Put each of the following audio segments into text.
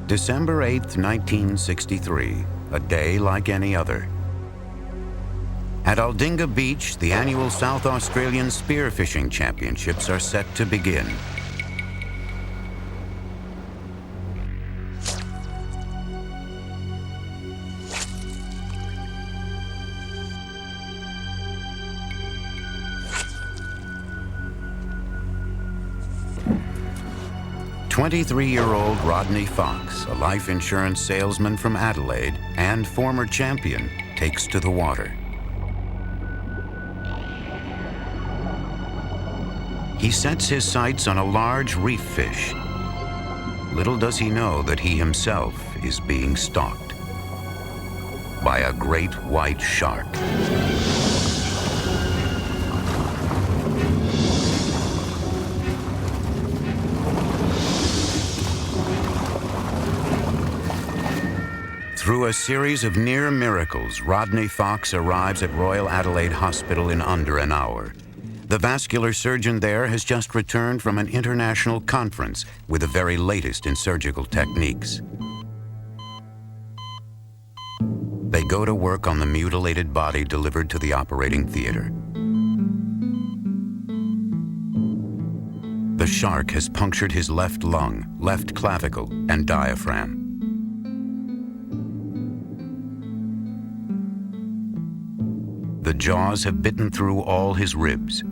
December 8th, 1963, a day like any other. At Aldinga Beach, the annual South Australian Spearfishing Championships are set to begin. "23-year-old Rodney Fox, a life insurance salesman from Adelaide and former champion, takes to the water. He sets his sights on a large reef fish. Little does he know that he himself is being stalked by a great white shark. Through a series of near miracles, Rodney Fox arrives at Royal Adelaide Hospital in under an hour. The vascular surgeon there has just returned from an international conference with the very latest in surgical techniques. They go to work on the mutilated body delivered to the operating theater. The shark has punctured his left lung, left clavicle, and diaphragm. The jaws have bitten through all his ribs,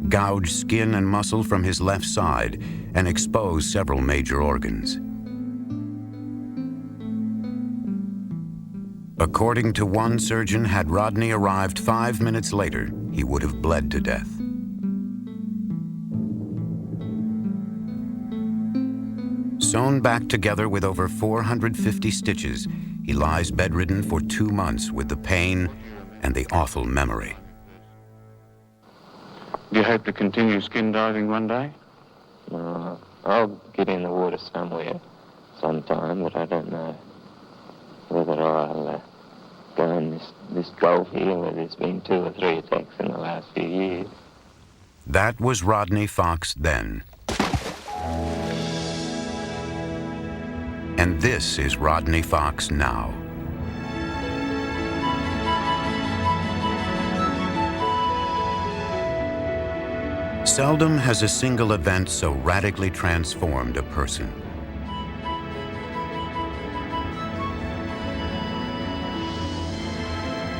gouged skin and muscle from his left side, and exposed several major organs. According to one surgeon, had Rodney arrived 5 minutes later, he would have bled to death. Sewn back together with over 450 stitches, he lies bedridden for 2 months with the pain and the awful memory. Do you hope to continue skin diving one day? I'll get in the water somewhere sometime, but I don't know whether I'll go in this gulf here where there's been 2 or 3 attacks in the last few years. That was Rodney Fox then. And this is Rodney Fox now. Seldom has a single event so radically transformed a person.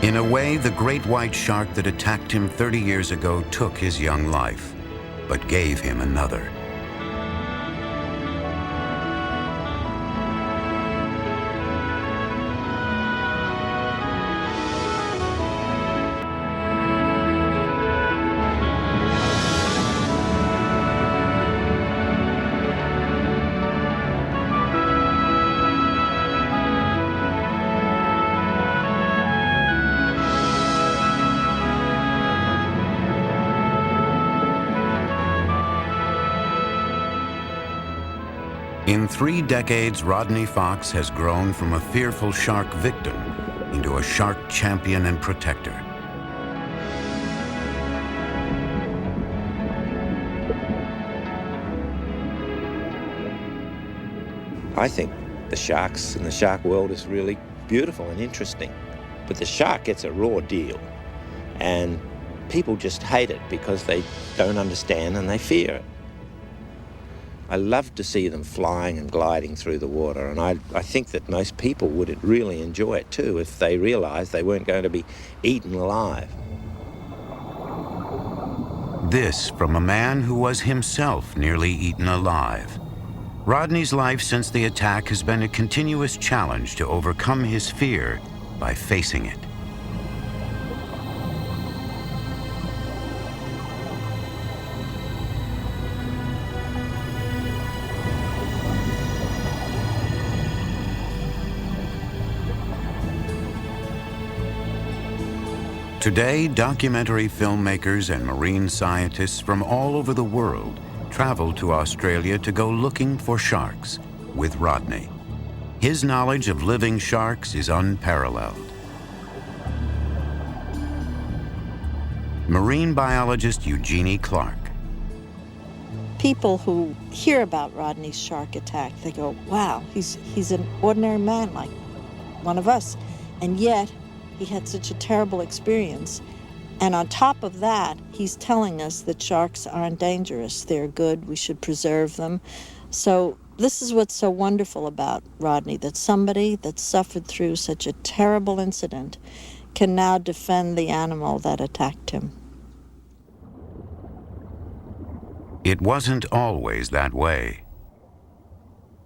In a way, the great white shark that attacked him 30 years ago took his young life, but gave him another. In 3 decades, Rodney Fox has grown from a fearful shark victim into a shark champion and protector. I think the sharks and the shark world is really beautiful and interesting, but the shark gets a raw deal, and people just hate it because they don't understand and they fear it. I love to see them flying and gliding through the water, and I think that most people would really enjoy it too if they realised they weren't going to be eaten alive. This from a man who was himself nearly eaten alive. Rodney's life since the attack has been a continuous challenge to overcome his fear by facing it. Today, documentary filmmakers and marine scientists from all over the world travel to Australia to go looking for sharks with Rodney. His knowledge of living sharks is unparalleled. Marine biologist Eugenie Clark. people who hear about Rodney's shark attack, they go, wow, he's an ordinary man like one of us. And yet he had such a terrible experience. And on top of that, he's telling us that sharks aren't dangerous. They're good. We should preserve them. So this is what's so wonderful about Rodney, that somebody that suffered through such a terrible incident can now defend the animal that attacked him. It wasn't always that way.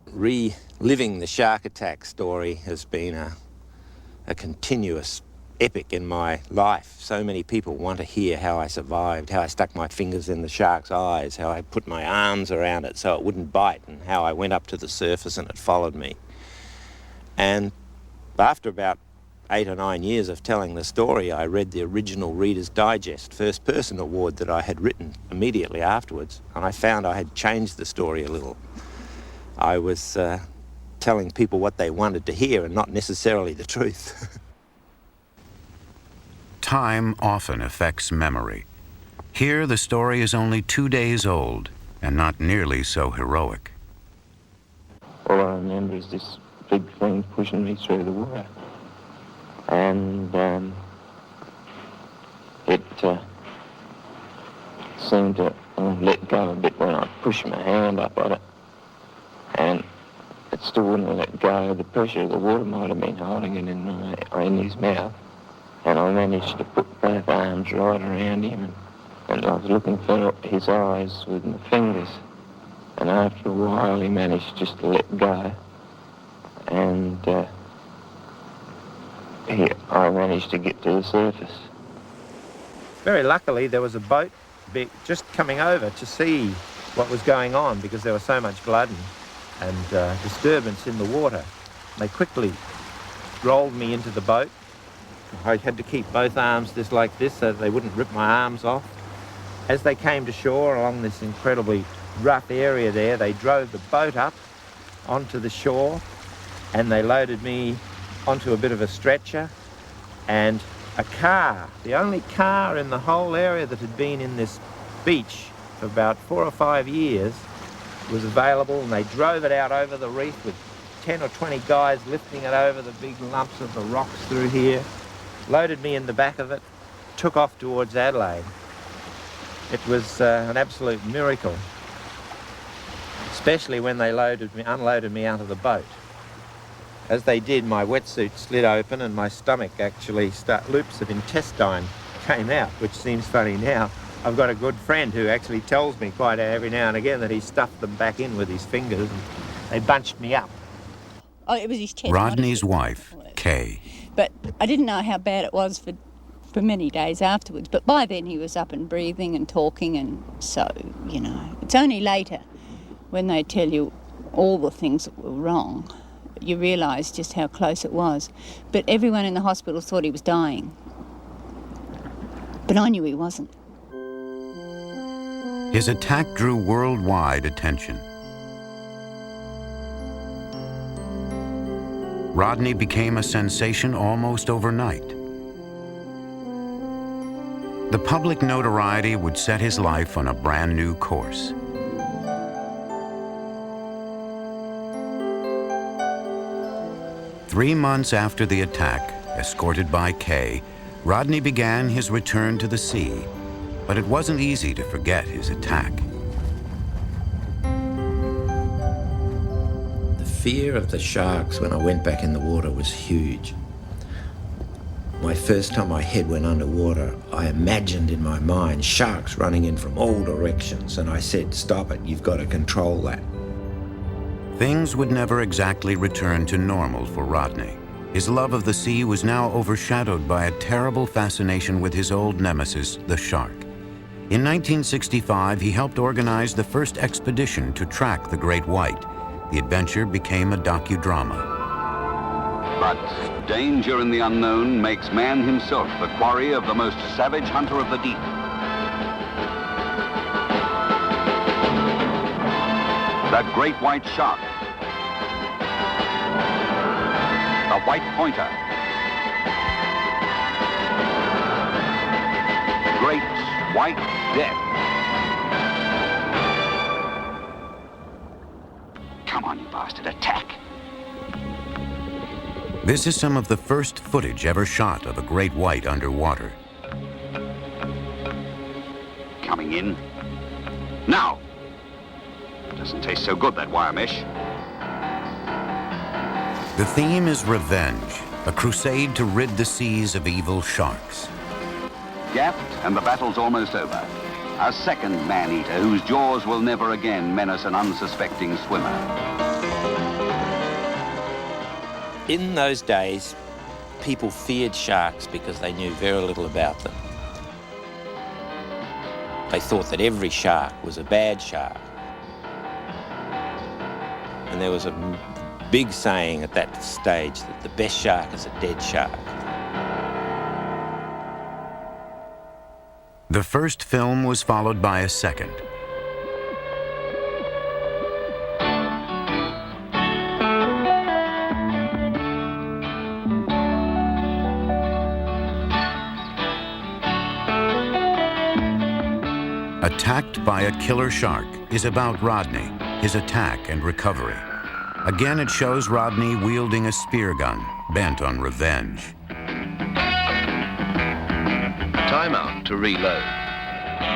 Reliving the shark attack story has been a continuous epic in my life. So many people want to hear how I survived, how I stuck my fingers in the shark's eyes, how I put my arms around it so it wouldn't bite, and how I went up to the surface and it followed me. And after about 8 or 9 years of telling the story, I read the original Reader's Digest first person award that I had written immediately afterwards, and I found I had changed the story a little. I was telling people what they wanted to hear and not necessarily the truth. Time often affects memory. Here, the story is only 2 days old and not nearly so heroic. All I remember is this big thing pushing me through the water. And it seemed to let go a bit when I pushed my hand up on it. And it still wouldn't let go. The pressure of the water might have been holding it in his mouth. And I managed to put both arms right around him, and I was looking for his eyes with my fingers. And after a while, he managed just to let go. And I managed to get to the surface. Very luckily, there was a boat just coming over to see what was going on, because there was so much blood and disturbance in the water. They quickly rolled me into the boat. I had to keep both arms just like this so that they wouldn't rip my arms off. As they came to shore along this incredibly rough area there, they drove the boat up onto the shore and they loaded me onto a bit of a stretcher, and a car, the only car in the whole area that had been in this beach for about 4 or 5 years, was available, and they drove it out over the reef with 10 or 20 guys lifting it over the big lumps of the rocks through here, loaded me in the back of it, took off towards Adelaide. It was an absolute miracle, especially when they unloaded me out of the boat. As they did, my wetsuit slid open and my stomach actually loops of intestine came out, which seems funny now. I've got a good friend who actually tells me quite every now and again that he stuffed them back in with his fingers and they bunched me up. Oh, it was his chest. Rodney's wife, Kay. But I didn't know how bad it was for many days afterwards. But by then he was up and breathing and talking, and so, it's only later when they tell you all the things that were wrong, you realise just how close it was. But everyone in the hospital thought he was dying. But I knew he wasn't. His attack drew worldwide attention. Rodney became a sensation almost overnight. The public notoriety would set his life on a brand new course. Three months after the attack, escorted by Kay, Rodney began his return to the sea, but it wasn't easy to forget his attack. The fear of the sharks when I went back in the water was huge. My first time my head went underwater, I imagined in my mind sharks running in from all directions, and I said, "Stop it, you've got to control that." Things would never exactly return to normal for Rodney. His love of the sea was now overshadowed by a terrible fascination with his old nemesis, the shark. In 1965, he helped organize the first expedition to track the great white. The adventure became a docudrama. But danger in the unknown makes man himself the quarry of the most savage hunter of the deep. The great white shark. The white pointer. Great white death. This is some of the first footage ever shot of a great white underwater. Coming in. Now! Doesn't taste so good, that wire mesh. The theme is revenge, a crusade to rid the seas of evil sharks. Gapped, and the battle's almost over. A second man-eater whose jaws will never again menace an unsuspecting swimmer. In those days, people feared sharks because they knew very little about them. They thought that every shark was a bad shark. And there was a big saying at that stage that the best shark is a dead shark. The first film was followed by a second. Attacked by a killer shark is about Rodney, his attack and recovery. Again, it shows Rodney wielding a spear gun, bent on revenge. Time out to reload.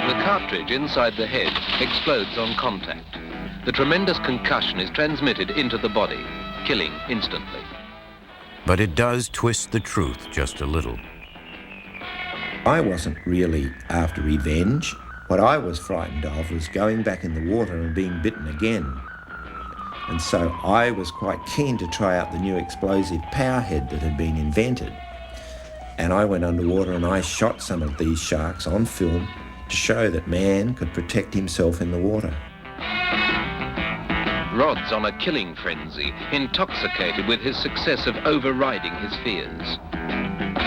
The cartridge inside the head explodes on contact. The tremendous concussion is transmitted into the body, killing instantly. But it does twist the truth just a little. I wasn't really after revenge. What I was frightened of was going back in the water and being bitten again. And so I was quite keen to try out the new explosive powerhead that had been invented. And I went underwater and I shot some of these sharks on film to show that man could protect himself in the water. Rod's on a killing frenzy, intoxicated with his success of overriding his fears.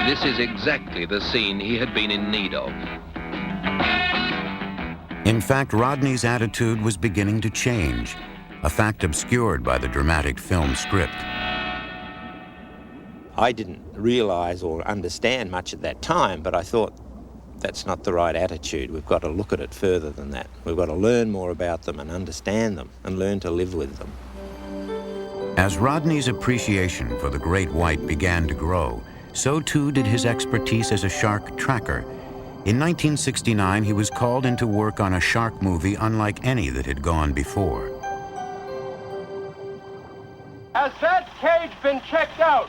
This is exactly the scene he had been in need of. In fact, Rodney's attitude was beginning to change, a fact obscured by the dramatic film script. I didn't realise or understand much at that time, but I thought that's not the right attitude. We've got to look at it further than that. We've got to learn more about them and understand them and learn to live with them. As Rodney's appreciation for the great white began to grow, so too did his expertise as a shark tracker. In 1969, he was called into work on a shark movie unlike any that had gone before. Has that cage been checked out?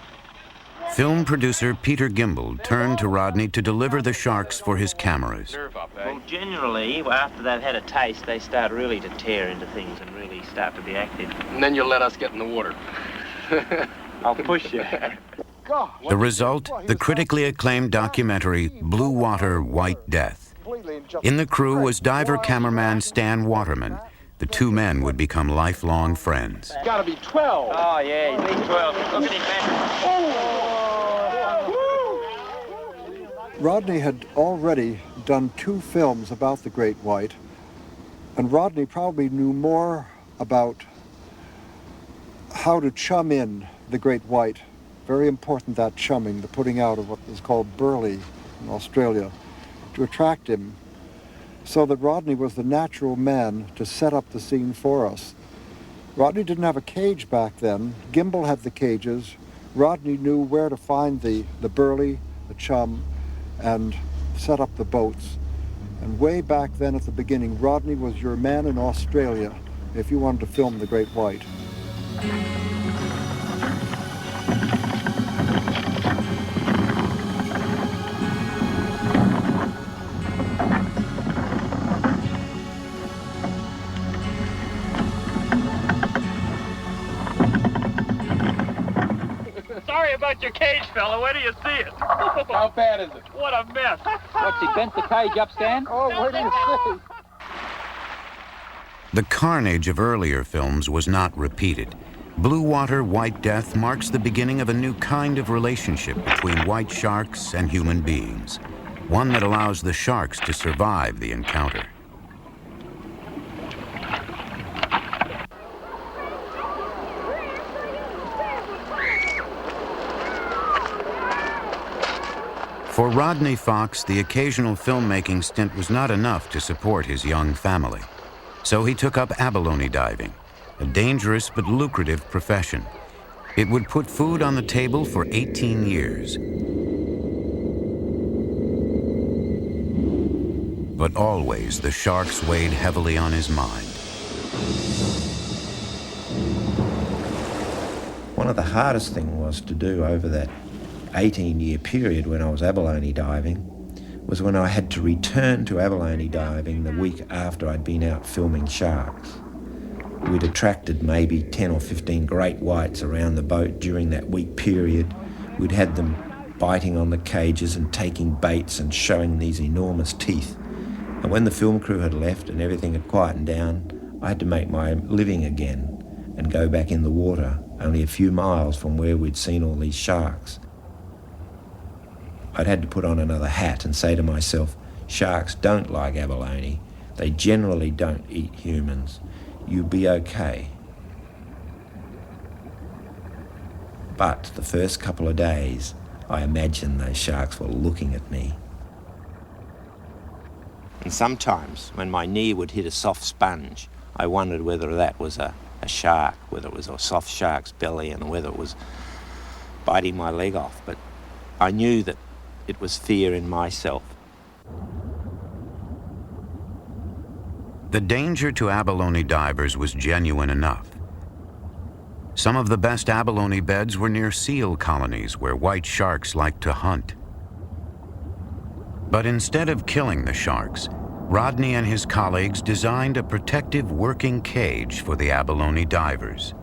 Film producer Peter Gimble turned to Rodney to deliver the sharks for his cameras. Well, generally, after they've had a taste, they start really to tear into things and really start to be active. And then you'll let us get in the water. I'll push you. The result, the critically acclaimed documentary Blue Water, White Death. In the crew was diver cameraman Stan Waterman. The two men would become lifelong friends. It's got to be 12. Oh, yeah, he's been 12. Look at him, man. Rodney had already done 2 films about the great white, and Rodney probably knew more about how to chum in the great white. Very important, that chumming, the putting out of what is called burley in Australia, to attract him, so that Rodney was the natural man to set up the scene for us. Rodney didn't have a cage back then. Gimble had the cages. Rodney knew where to find the burley, the chum, and set up the boats. And way back then at the beginning, Rodney was your man in Australia if you wanted to film the great white. Sorry about your cage, fella. Where do you see it? How bad is it? What a mess. What's he bent the cage up, Stan? Oh, where do you see? The carnage of earlier films was not repeated. Blue Water, White Death marks the beginning of a new kind of relationship between white sharks and human beings, one that allows the sharks to survive the encounter. For Rodney Fox, the occasional filmmaking stint was not enough to support his young family. So he took up abalone diving, a dangerous but lucrative profession. It would put food on the table for 18 years. But always the sharks weighed heavily on his mind. One of the hardest things was to do over that 18-year period when I was abalone diving was when I had to return to abalone diving the week after I'd been out filming sharks. We'd attracted maybe 10 or 15 great whites around the boat during that week period. We'd had them biting on the cages and taking baits and showing these enormous teeth. And when the film crew had left and everything had quietened down, I had to make my living again and go back in the water only a few miles from where we'd seen all these sharks. I'd had to put on another hat and say to myself, sharks don't like abalone. They generally don't eat humans. You'll be okay. But the first couple of days, I imagined those sharks were looking at me. And sometimes, when my knee would hit a soft sponge, I wondered whether that was a shark, whether it was a soft shark's belly, and whether it was biting my leg off. But I knew that it was fear in myself. The danger to abalone divers was genuine enough. Some of the best abalone beds were near seal colonies where white sharks liked to hunt. But instead of killing the sharks, Rodney and his colleagues designed a protective working cage for the abalone divers.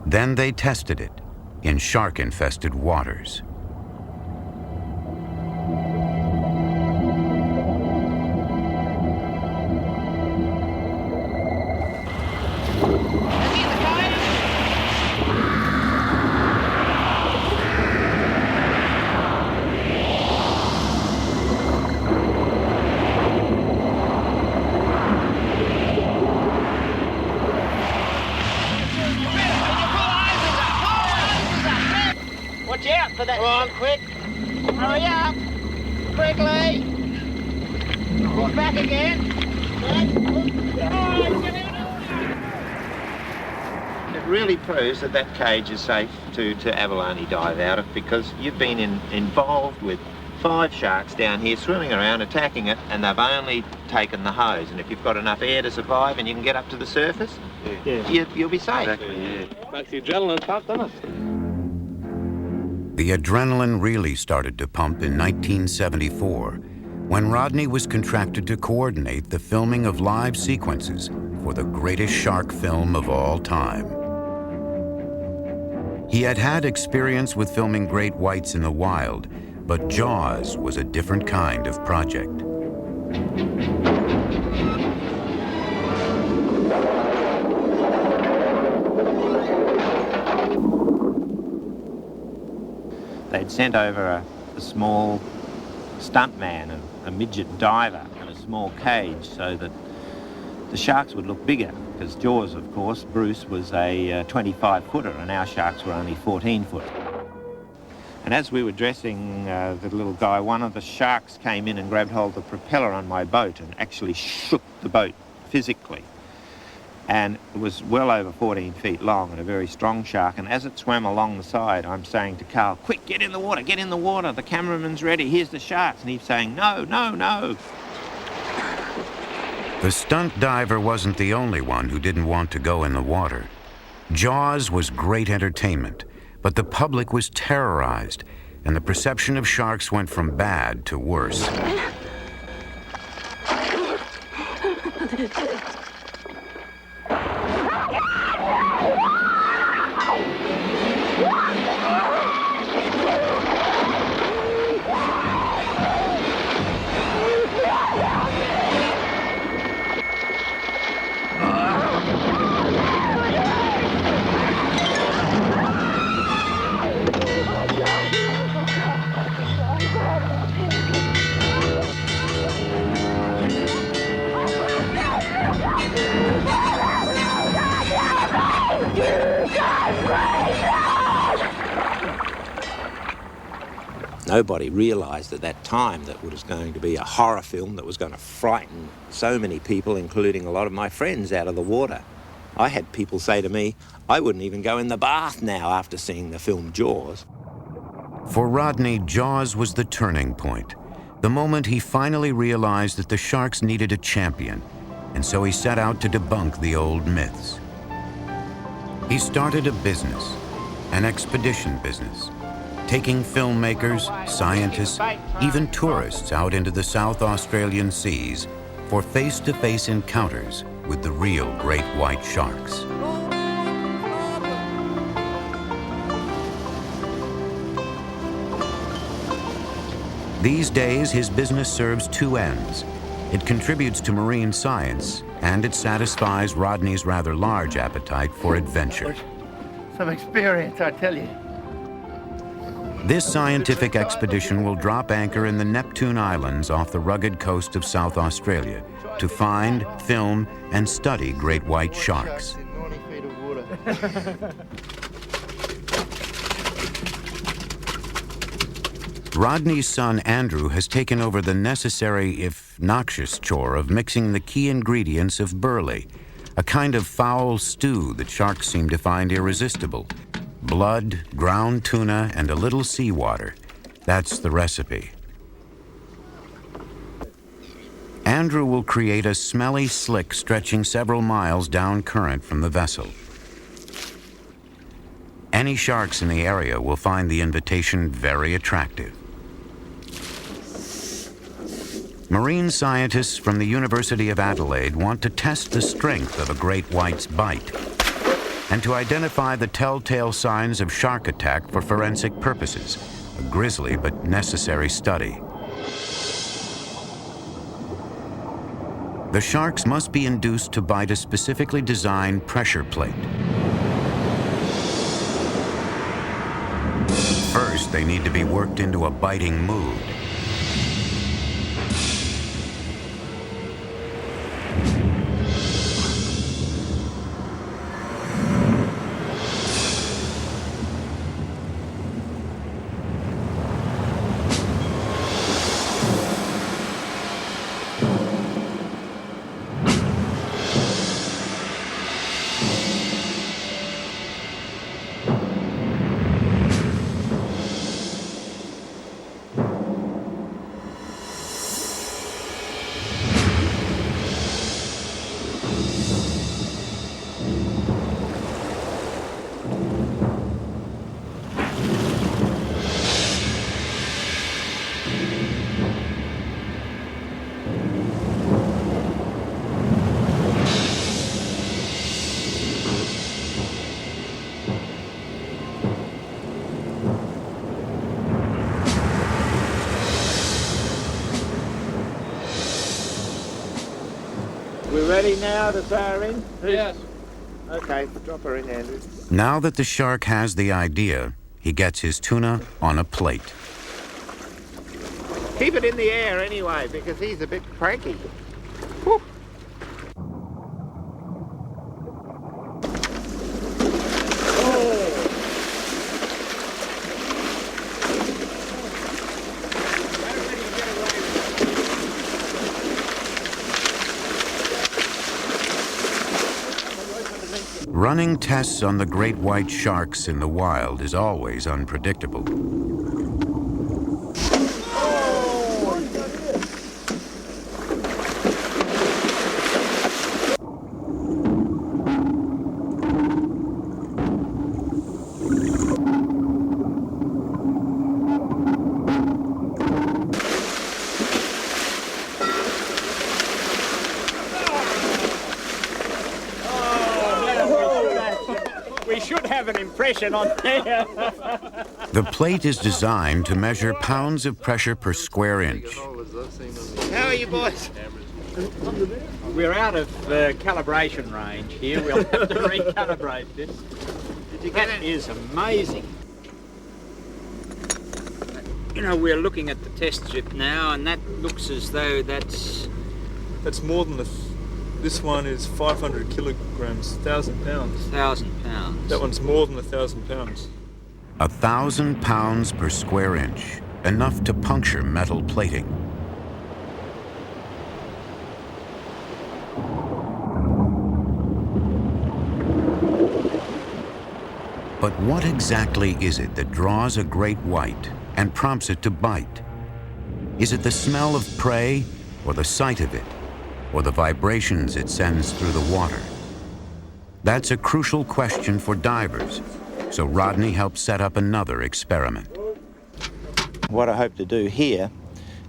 Then they tested it in shark-infested waters. Watch out for that. Come on, quick. Hurry up. Quickly. Push back again. It really proves that that cage is safe to abalone dive out of, because you've been involved with 5 sharks down here swimming around attacking it, and they've only taken the hose. And if you've got enough air to survive and you can get up to the surface, you'll be safe. Exactly, yeah. Makes the adrenaline pump, doesn't it? The adrenaline really started to pump in 1974 when Rodney was contracted to coordinate the filming of live sequences for the greatest shark film of all time. He had had experience with filming great whites in the wild, but Jaws was a different kind of project. They'd sent over a small stuntman, a midget diver, and a small cage so that the sharks would look bigger, because Jaws, of course, Bruce was a 25-footer and our sharks were only 14-foot. And as we were dressing the little guy, one of the sharks came in and grabbed hold of the propeller on my boat and actually shook the boat physically. And it was well over 14 feet long and a very strong shark. And as it swam along the side, I'm saying to Carl, quick, get in the water, get in the water. The cameraman's ready, here's the sharks. And he's saying, no, no, no. The stunt diver wasn't the only one who didn't want to go in the water. Jaws was great entertainment, but the public was terrorized, and the perception of sharks went from bad to worse. Nobody realised at that time that it was going to be a horror film that was going to frighten so many people, including a lot of my friends, out of the water. I had people say to me, I wouldn't even go in the bath now after seeing the film Jaws. For Rodney, Jaws was the turning point, the moment he finally realized that the sharks needed a champion, and so he set out to debunk the old myths. He started a business, an expedition business, taking filmmakers, scientists, even tourists out into the South Australian seas for face-to-face encounters with the real great white sharks. These days, his business serves two ends. It contributes to marine science, and it satisfies Rodney's rather large appetite for adventure. Some experience, I tell you. This scientific expedition will drop anchor in the Neptune Islands off the rugged coast of South Australia to find, film, and study great white sharks. Rodney's son, Andrew, has taken over the necessary, if noxious, chore of mixing the key ingredients of burley, a kind of foul stew that sharks seem to find irresistible. Blood, ground tuna, and a little seawater. That's the recipe. Andrew will create a smelly slick stretching several miles down current from the vessel. Any sharks in the area will find the invitation very attractive. Marine scientists from the University of Adelaide want to test the strength of a great white's bite and to identify the telltale signs of shark attack for forensic purposes, a grisly but necessary study. The sharks must be induced to bite a specifically designed pressure plate. First, they need to be worked into a biting mood. We're ready now to throw her in? Yes. Okay, drop her in, Andrew. Now that the shark has the idea, he gets his tuna on a plate. Keep it in the air anyway, because he's a bit cranky. Whew. Running tests on the great white sharks in the wild is always unpredictable. An impression on there. The plate is designed to measure pounds of pressure per square inch. How are you boys? We're out of calibration range here. We'll have to recalibrate this. Did you get That it? is amazing. You know, we're looking at the test strip now, and that looks as though that's more than this one is 500 kilograms, 1,000 pounds. 1,000 pounds. That one's more than 1,000 pounds. 1,000 pounds per square inch, enough to puncture metal plating. But what exactly is it that draws a great white and prompts it to bite? Is it the smell of prey, or the sight of it, or the vibrations it sends through the water? That's a crucial question for divers, so Rodney helped set up another experiment. What I hope to do here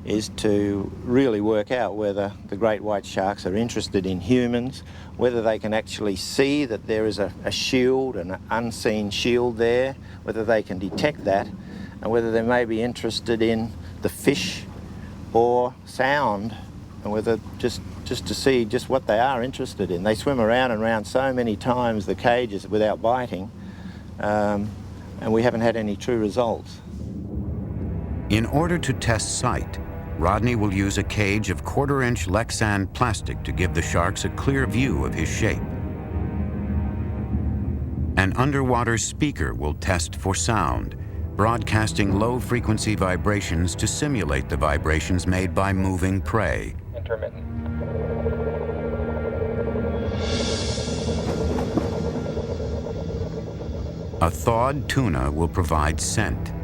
is to really work out whether the great white sharks are interested in humans, whether they can actually see that there is a shield, an unseen shield there, whether they can detect that, and whether they may be interested in the fish or sound, and whether just to see just what they are interested in. They swim around and around so many times the cages without biting, and we haven't had any true results. In order to test sight, Rodney will use a cage of 1/4-inch Lexan plastic to give the sharks a clear view of his shape. An underwater speaker will test for sound, broadcasting low-frequency vibrations to simulate the vibrations made by moving prey. Intermittent. A thawed tuna will provide scent.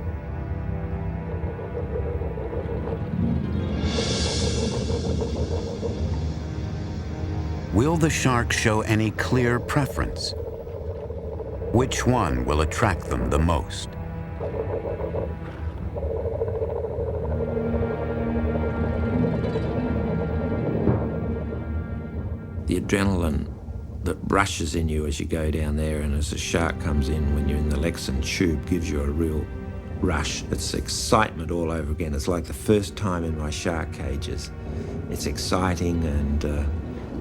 Will the shark show any clear preference? Which one will attract them the most? The adrenaline that rushes in you as you go down there, and as the shark comes in when you're in the Lexan tube, gives you a real rush. It's excitement all over again. It's like the first time in my shark cages. It's exciting, and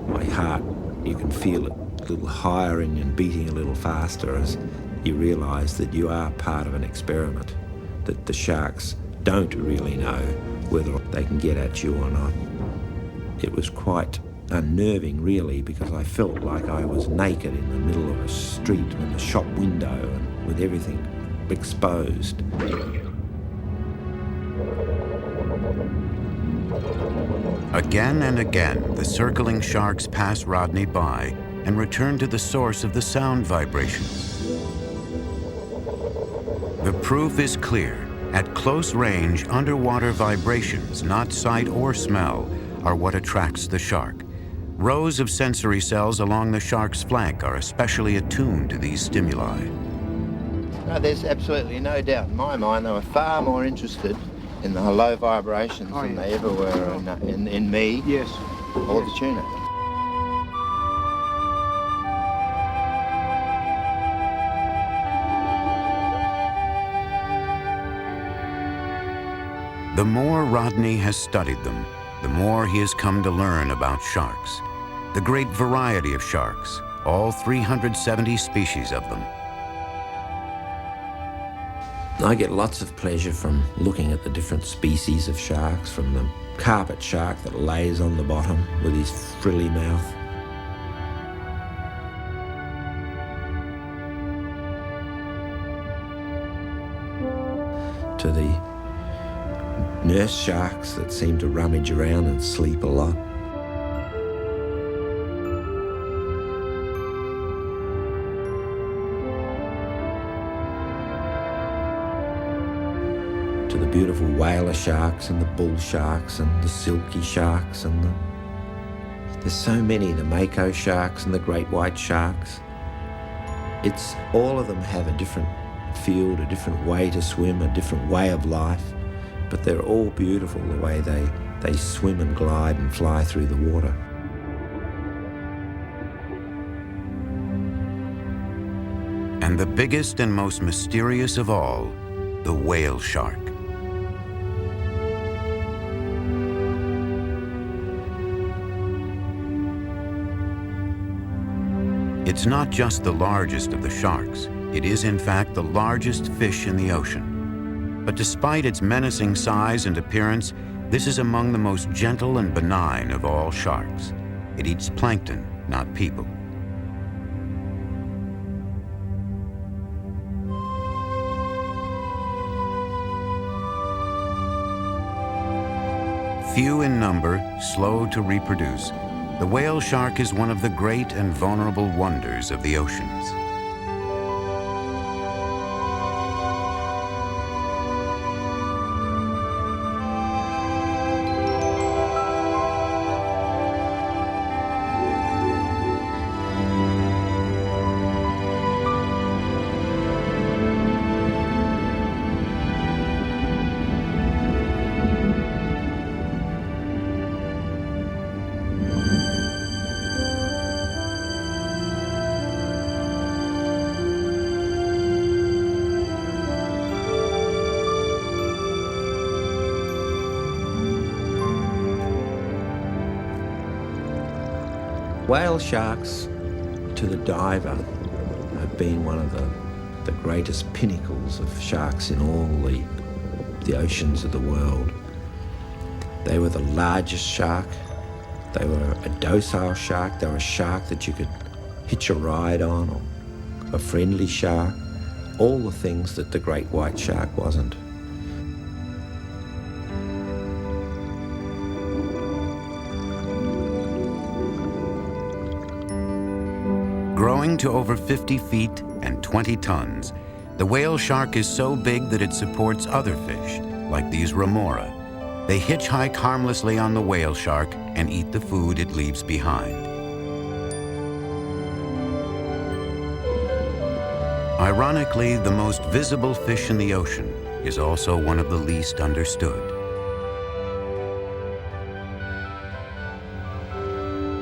my heart, you can feel it a little higher and beating a little faster as you realise that you are part of an experiment, that the sharks don't really know whether they can get at you or not. It was quite unnerving, really, because I felt like I was naked in the middle of a street in a shop window and with everything exposed. Again and again, the circling sharks pass Rodney by and return to the source of the sound vibrations. The proof is clear. At close range, underwater vibrations, not sight or smell, are what attracts the shark. Rows of sensory cells along the shark's flank are especially attuned to these stimuli. No, there's absolutely no doubt in my mind they were far more interested in the low vibrations than they ever were in me or the tuna. The more Rodney has studied them, the more he has come to learn about sharks. The great variety of sharks, all 370 species of them. I get lots of pleasure from looking at the different species of sharks, from the carpet shark that lays on the bottom with his frilly mouth, to the nurse sharks that seem to rummage around and sleep a lot, to the beautiful whaler sharks and the bull sharks and the silky sharks and there's so many, the mako sharks and the great white sharks. It's all of them have a different field, a different way to swim, a different way of life, but they're all beautiful the way they swim and glide and fly through the water. And the biggest and most mysterious of all, the whale shark. It's not just the largest of the sharks. It is, in fact, the largest fish in the ocean. But despite its menacing size and appearance, this is among the most gentle and benign of all sharks. It eats plankton, not people. Few in number, slow to reproduce, the whale shark is one of the great and vulnerable wonders of the oceans. Whale sharks, to the diver, have been one of the greatest pinnacles of sharks in all the oceans of the world. They were the largest shark. They were a docile shark. They were a shark that you could hitch a ride on, or a friendly shark. All the things that the great white shark wasn't. Growing to over 50 feet and 20 tons, the whale shark is so big that it supports other fish, like these remora. They hitchhike harmlessly on the whale shark and eat the food it leaves behind. Ironically, the most visible fish in the ocean is also one of the least understood.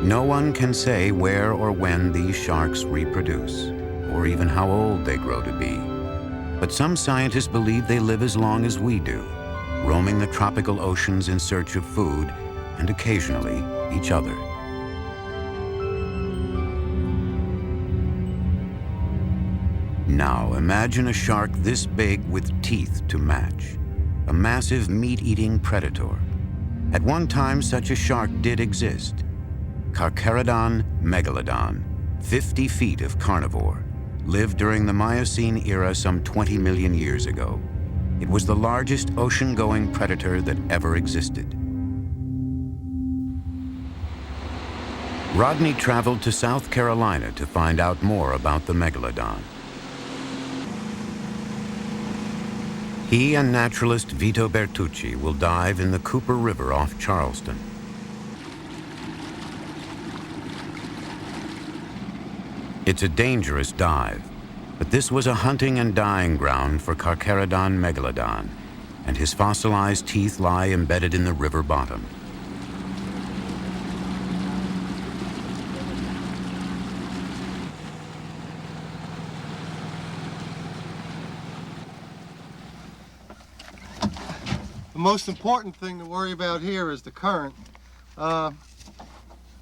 No one can say where or when these sharks reproduce, or even how old they grow to be. But some scientists believe they live as long as we do, roaming the tropical oceans in search of food and occasionally each other. Now imagine a shark this big with teeth to match, a massive meat-eating predator. At one time, such a shark did exist. Carcharodon megalodon, 50 feet of carnivore, lived during the Miocene era some 20 million years ago. It was the largest ocean-going predator that ever existed. Rodney traveled to South Carolina to find out more about the megalodon. He and naturalist Vito Bertucci will dive in the Cooper River off Charleston. It's a dangerous dive, but this was a hunting and dying ground for Carcharodon megalodon, and his fossilized teeth lie embedded in the river bottom. The most important thing to worry about here is the current.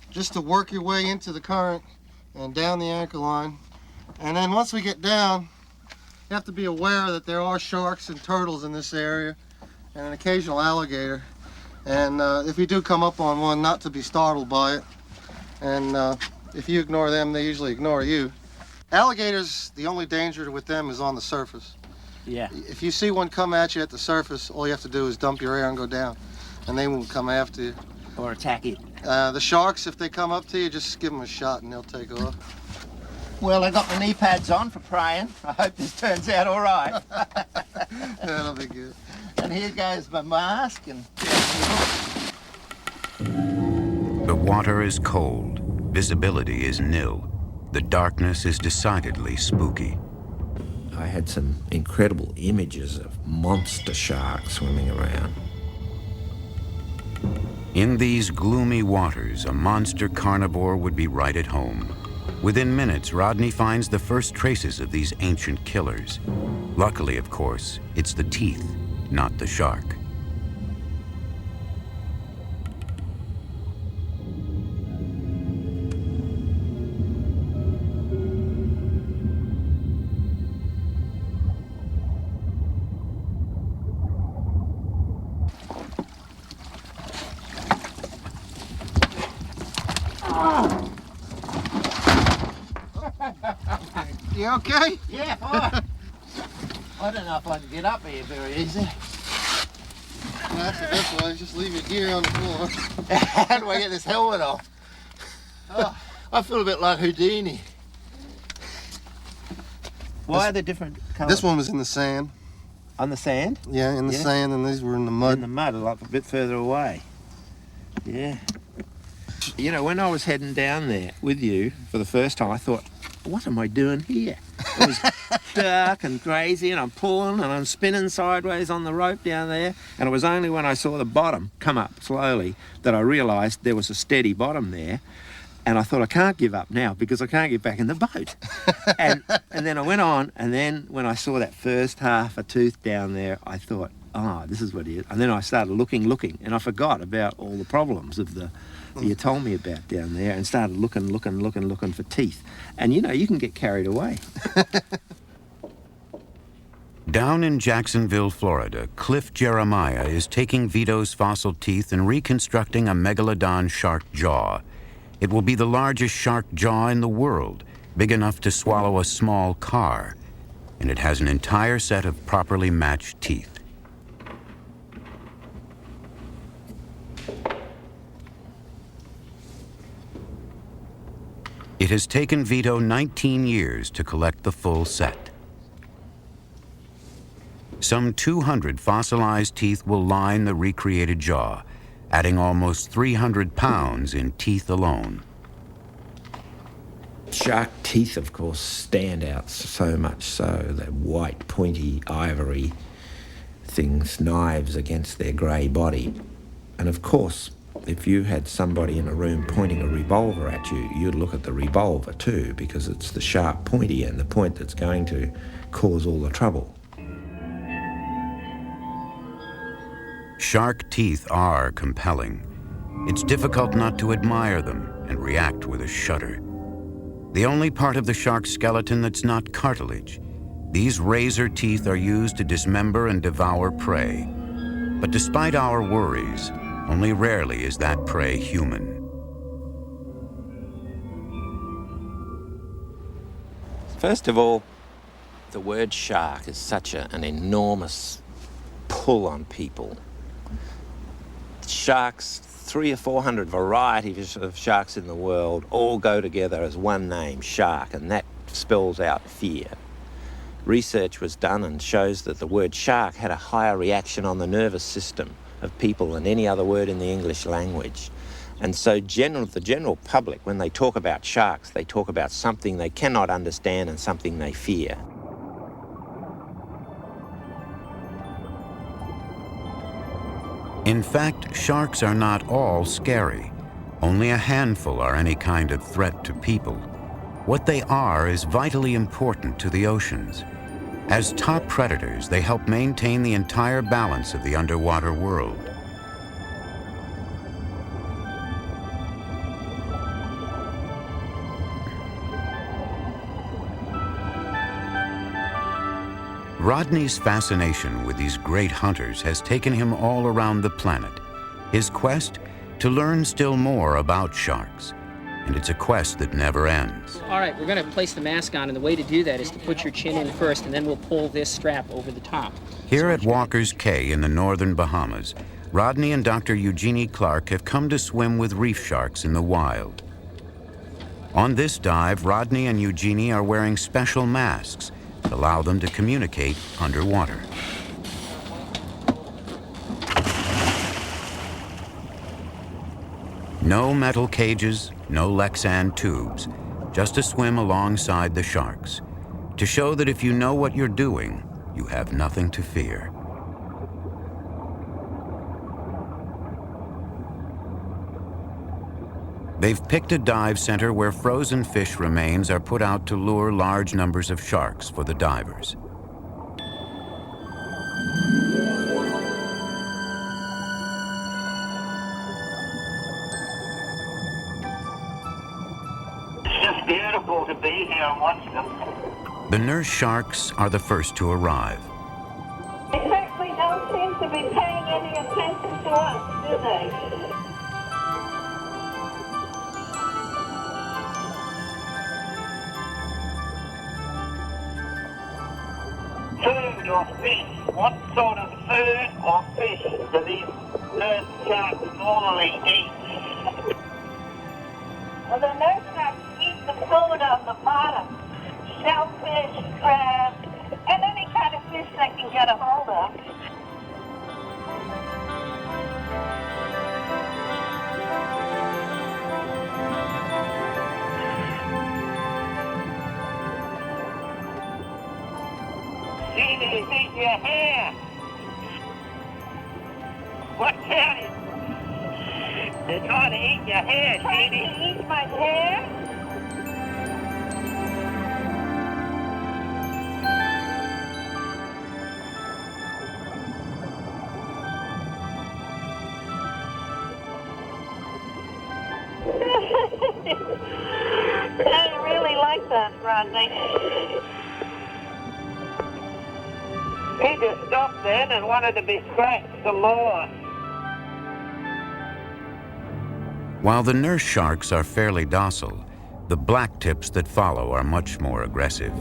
Just to work your way into the current and down the anchor line. And then once we get down, you have to be aware that there are sharks and turtles in this area and an occasional alligator. And if you do come up on one, not to be startled by it. And if you ignore them, they usually ignore you. Alligators, the only danger with them is on the surface. Yeah. If you see one come at you at the surface, all you have to do is dump your air and go down, and they won't come after you. Or attack it. The sharks, if they come up to you, just give them a shot and they'll take off. Well, I got my knee pads on for praying. I hope this turns out all right. That'll be good. And here goes my mask. And The water is cold. Visibility is nil. The darkness is decidedly spooky. I had some incredible images of monster sharks swimming around. In these gloomy waters, a monster carnivore would be right at home. Within minutes, Rodney finds the first traces of these ancient killers. Luckily, of course, it's the teeth, not the shark. You okay? yeah, fine. I don't know if I can get up here very easy. Well, that's the best way. Just leave your gear on the floor. How do I get this helmet off? Oh, I feel a bit like Houdini. Why are they different colours? This one was in the sand. On the sand? Yeah, in the sand, and these were in the mud. In the mud, like a bit further away. Yeah. You know, when I was heading down there with you for the first time, I thought, what am I doing here? It was dark and crazy, and I'm pulling and I'm spinning sideways on the rope down there. And it was only when I saw the bottom come up slowly that I realised there was a steady bottom there. And I thought, I can't give up now because I can't get back in the boat. and then I went on, and then when I saw that first half a tooth down there, I thought, this is what it is. And then I started looking, and I forgot about all the problems of that you told me about down there, and started looking for teeth. And, you know, you can get carried away. Down in Jacksonville, Florida, Cliff Jeremiah is taking Vito's fossil teeth and reconstructing a megalodon shark jaw. It will be the largest shark jaw in the world, big enough to swallow a small car. And it has an entire set of properly matched teeth. It has taken Vito 19 years to collect the full set. Some 200 fossilized teeth will line the recreated jaw, adding almost 300 pounds in teeth alone. Shark teeth, of course, stand out so much so, that white, pointy, ivory things, knives against their grey body. And of course, if you had somebody in a room pointing a revolver at you, you'd look at the revolver too, because it's the sharp pointy end, the point that's going to cause all the trouble. Shark teeth are compelling. It's difficult not to admire them and react with a shudder. The only part of the shark's skeleton that's not cartilage. These razor teeth are used to dismember and devour prey. But despite our worries, only rarely is that prey human. First of all, the word shark is such an enormous pull on people. Sharks, 300 or 400 varieties of sharks in the world, all go together as one name, shark, and that spells out fear. Research was done and shows that the word shark had a higher reaction on the nervous system of people than any other word in the English language. And so the general public, when they talk about sharks, they talk about something they cannot understand and something they fear. In fact, sharks are not all scary. Only a handful are any kind of threat to people. What they are is vitally important to the oceans. As top predators, they help maintain the entire balance of the underwater world. Rodney's fascination with these great hunters has taken him all around the planet. His quest? To learn still more about sharks. And it's a quest that never ends. All right, we're going to place the mask on, and the way to do that is to put your chin in first, and then we'll pull this strap over the top. Here at Walker's Cay in the northern Bahamas, Rodney and Dr. Eugenie Clark have come to swim with reef sharks in the wild. On this dive, Rodney and Eugenie are wearing special masks that allow them to communicate underwater. No metal cages, no Lexan tubes, just a swim alongside the sharks, to show that if you know what you're doing, you have nothing to fear. They've picked a dive center where frozen fish remains are put out to lure large numbers of sharks for the divers. It's just beautiful to be here and watch them. The nurse sharks are the first to arrive. They certainly don't seem to be paying any attention to us, do they? Food or fish? What sort of food or fish do these nurse sharks normally eat? Well, the nurse sharks eat the food on the bottom. Shellfish, crab, and any kind of fish they can get a hold of. Genie, eat your hair. What can it? They're trying to eat your hair, Genie. Trying to eat my hair? I really like that, Rodney. He just stopped then and wanted to be scratched some more. While the nurse sharks are fairly docile, the black tips that follow are much more aggressive.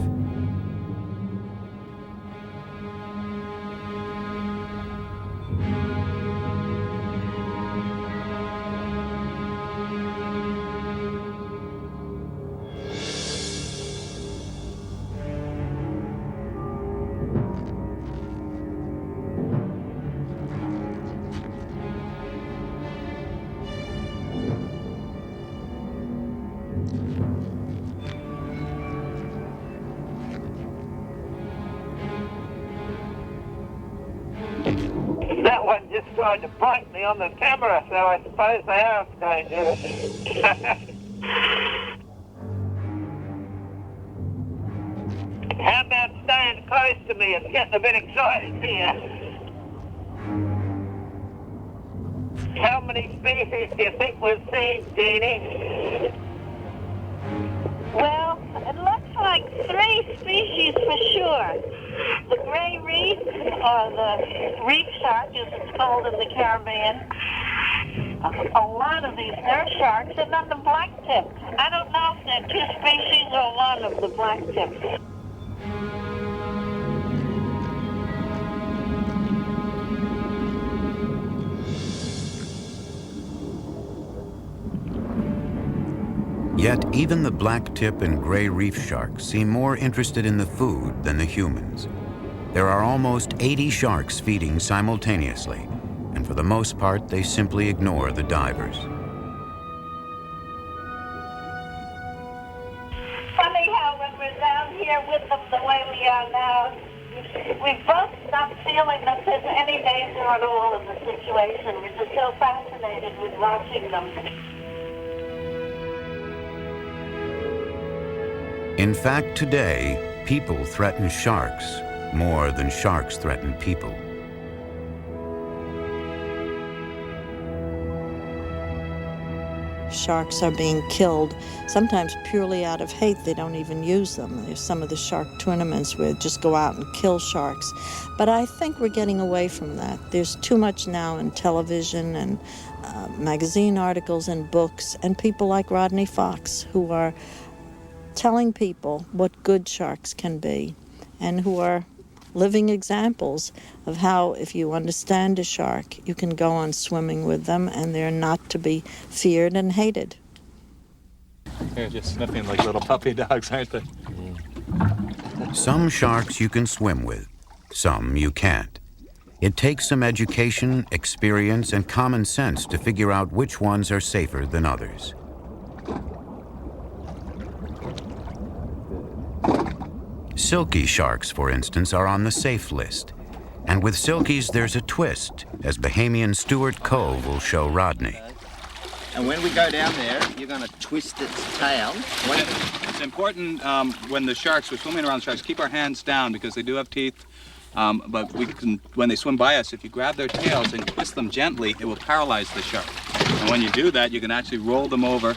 That one just tried to bite me on the camera, so I suppose they are dangerous. How about staying close to me? It's getting a bit exciting here. How many species do you think we've seen, Jeannie? Well, it looks like 3 species for sure. The gray reef, or the reef shark as it's called in the Caribbean, a lot of these nurse sharks, and then the blacktip. I don't know if they're 2 species or one of the blacktips. Yet even the blacktip and gray reef sharks seem more interested in the food than the humans. There are almost 80 sharks feeding simultaneously, and for the most part, they simply ignore the divers. Funny how when we're down here with them the way we are now, we both stop feeling that there's any danger at all in the situation. We're just so fascinated with watching them. In fact, today, people threaten sharks more than sharks threaten people. Sharks are being killed, sometimes purely out of hate. They don't even use them. There's some of the shark tournaments where just go out and kill sharks. But I think we're getting away from that. There's too much now in television and magazine articles and books, and people like Rodney Fox who are telling people what good sharks can be, and who are living examples of how, if you understand a shark, you can go on swimming with them and they're not to be feared and hated. They're just sniffing like little puppy dogs, aren't they? Some sharks you can swim with, some you can't. It takes some education, experience, and common sense to figure out which ones are safer than others. Silky sharks, for instance, are on the safe list. And with silkies, there's a twist, as Bahamian Stuart Cove will show Rodney. And when we go down there, you're going to twist its tail. It's important when the sharks, we're swimming around sharks, keep our hands down because they do have teeth. But we can, when they swim by us, if you grab their tails and twist them gently, it will paralyze the shark. And when you do that, you can actually roll them over,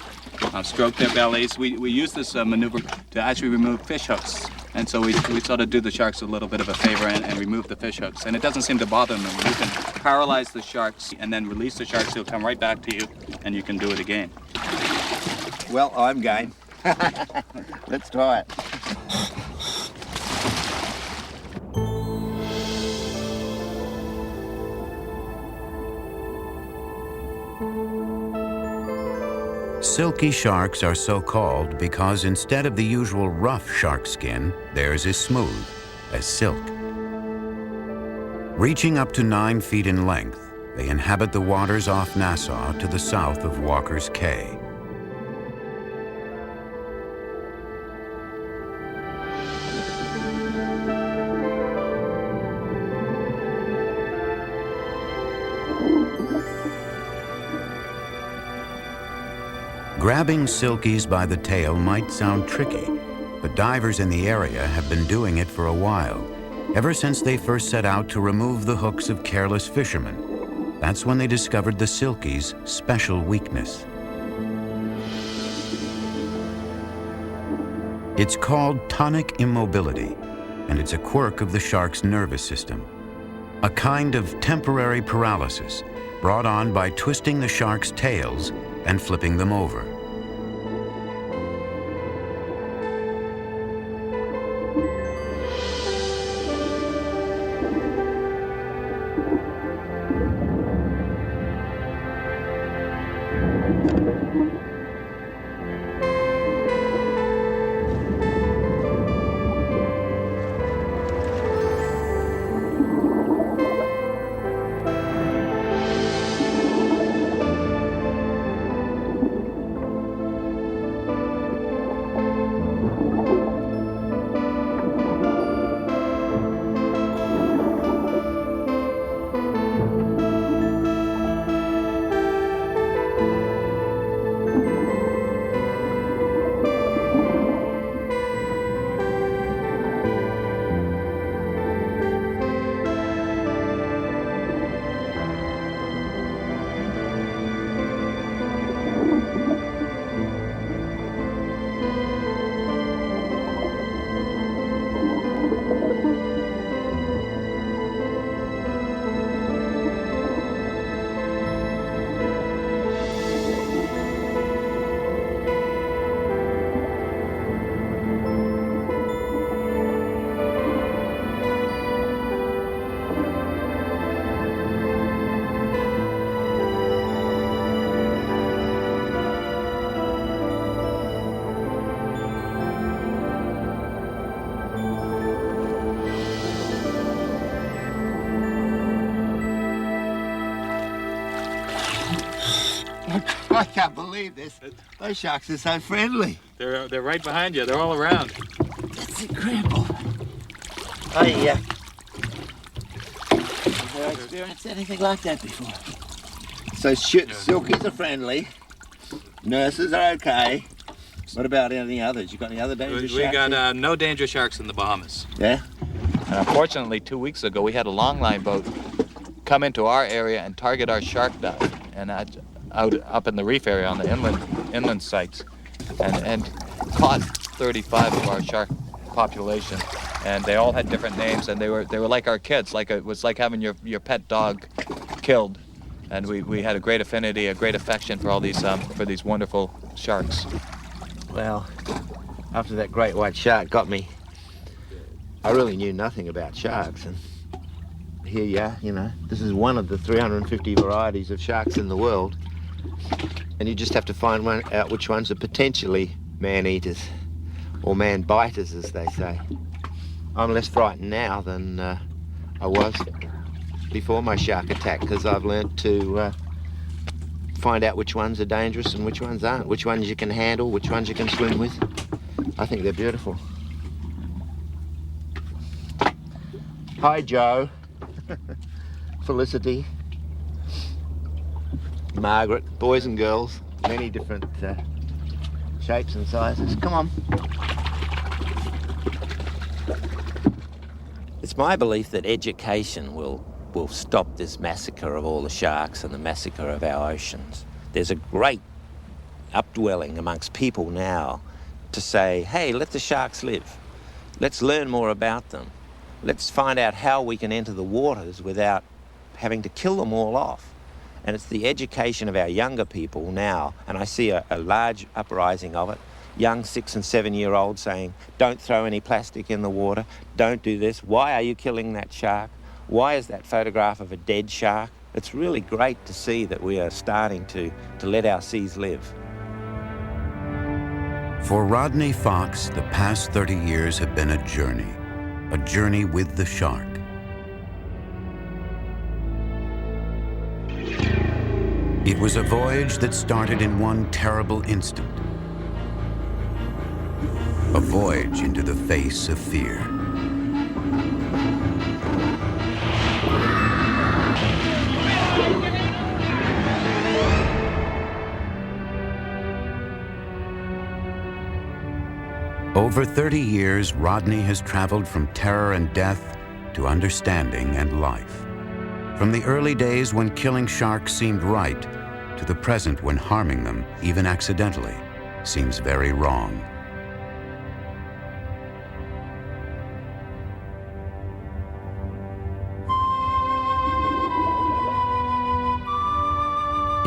stroke their bellies. We use this maneuver to actually remove fish hooks. And so we sort of do the sharks a little bit of a favor and remove the fish hooks. And it doesn't seem to bother them. You can paralyze the sharks and then release the sharks. They'll come right back to you, and you can do it again. Well, I'm game. Let's try it. Silky sharks are so called because instead of the usual rough shark skin, theirs is smooth, as silk. Reaching up to 9 feet in length, they inhabit the waters off Nassau to the south of Walker's Cay. Grabbing silkies by the tail might sound tricky, but divers in the area have been doing it for a while, ever since they first set out to remove the hooks of careless fishermen. That's when they discovered the silkie's special weakness. It's called tonic immobility, and it's a quirk of the shark's nervous system. A kind of temporary paralysis brought on by twisting the shark's tails and flipping them over. I can't believe this. Those sharks are so friendly. They're right behind you. They're all around. That's incredible. I never experienced anything like that before. So silkies are friendly. Nurses are okay. What about any others? You got any other dangerous sharks? We got no dangerous sharks in the Bahamas. Yeah? And unfortunately, 2 weeks ago, we had a longline boat come into our area and target our shark dive. And out up in the reef area on the inland sites, and caught 35 of our shark population, and they all had different names, and they were like our kids. It was like having your pet dog killed, and we had a great affinity, a great affection for all these for these wonderful sharks. Well, after that great white shark got me, I really knew nothing about sharks, and here you are. You know, this is one of the 350 varieties of sharks in the world. And you just have to find out which ones are potentially man-eaters, or man-biters, as they say. I'm less frightened now than I was before my shark attack, because I've learnt to find out which ones are dangerous and which ones aren't, which ones you can handle, which ones you can swim with. I think they're beautiful. Hi, Joe. Felicity. Margaret, boys and girls, many different shapes and sizes. Come on. It's my belief that education will stop this massacre of all the sharks and the massacre of our oceans. There's a great upwelling amongst people now to say, hey, let the sharks live. Let's learn more about them. Let's find out how we can enter the waters without having to kill them all off. And it's the education of our younger people now, and I see a large uprising of it. Young 6- and 7-year-olds saying, don't throw any plastic in the water, don't do this. Why are you killing that shark? Why is that photograph of a dead shark? It's really great to see that we are starting to let our seas live. For Rodney Fox, the past 30 years have been a journey with the shark. It was a voyage that started in one terrible instant. A voyage into the face of fear. Over 30 years, Rodney has traveled from terror and death to understanding and life. From the early days when killing sharks seemed right, to the present when harming them, even accidentally, seems very wrong.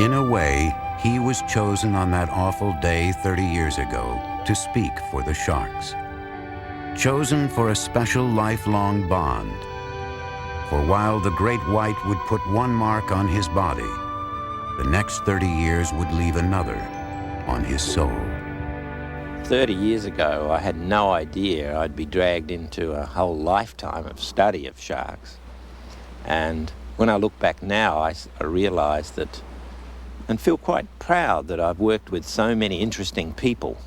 In a way, he was chosen on that awful day 30 years ago to speak for the sharks. Chosen for a special lifelong bond. For while the great white would put one mark on his body, the next 30 years would leave another on his soul. 30 years ago, I had no idea I'd be dragged into a whole lifetime of study of sharks. And when I look back now, I realise that, and feel quite proud that I've worked with so many interesting people.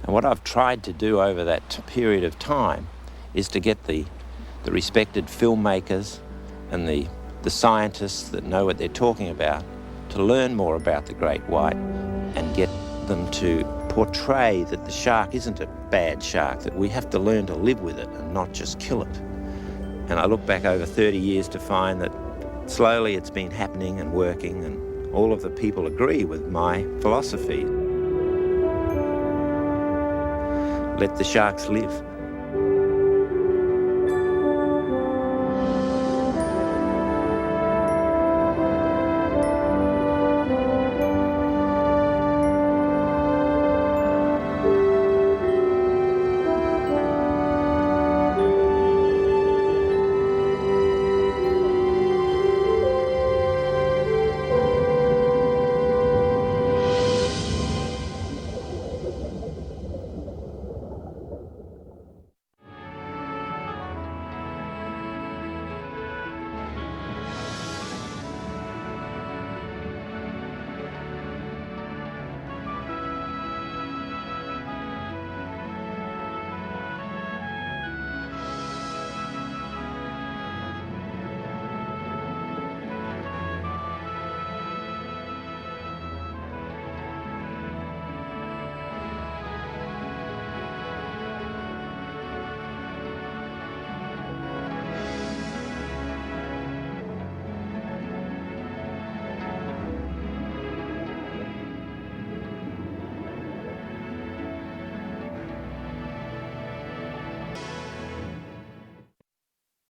And what I've tried to do over that period of time is to get the respected filmmakers and the scientists that know what they're talking about to learn more about the great white and get them to portray that the shark isn't a bad shark, that we have to learn to live with it and not just kill it. And I look back over 30 years to find that slowly it's been happening and working, and all of the people agree with my philosophy. Let the sharks live.